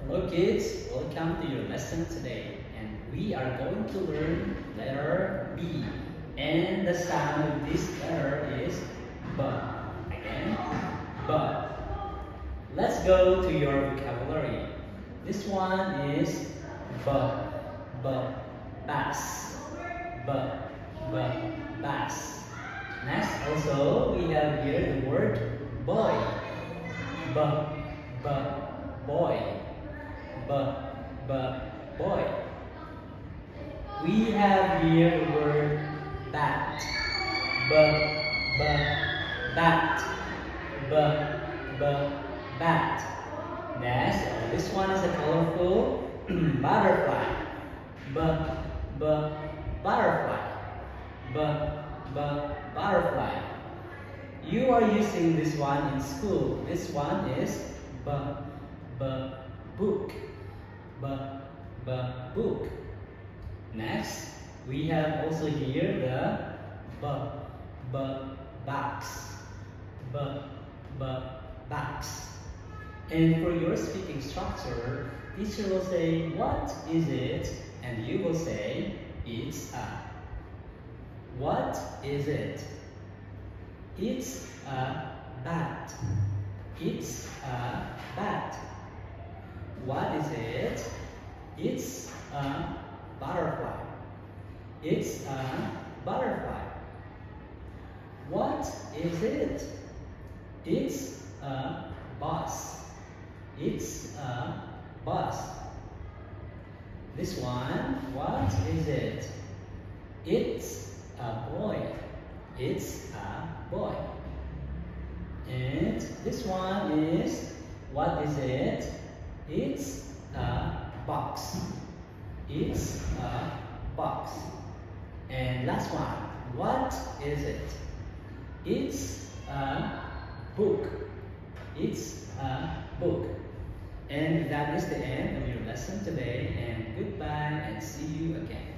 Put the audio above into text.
Hello kids, welcome to your lesson today, and we are going to learn letter B, and the sound of this letter is B. Again, B. Let's go to your vocabulary. This one is B, B, bass, B, B, bass. Next, also we have here the word boy, B, B, boy. B, B, boy. We have here the word bat. B, B, bat. B, B, bat. Next, this one is a colorful butterfly. B, B, butterfly. B, B, butterfly. You are using this one in school. This one is B, B, book. B, B, book. Next, we have also here the B, B, box. B, B, box. And for your speaking structure, teacher will say, what is it? And you will say, it's a. What is it? It's a bat. It's a bat. What is it? It's a butterfly. It's a butterfly. What is it? It's a bus. It's a bus. This one, what is it? It's a boy. It's a boy. And this one is, what is it? It's a box. It's a box. And last one, what is it? It's a book. It's a book. And that is the end of your lesson today. And goodbye and see you again.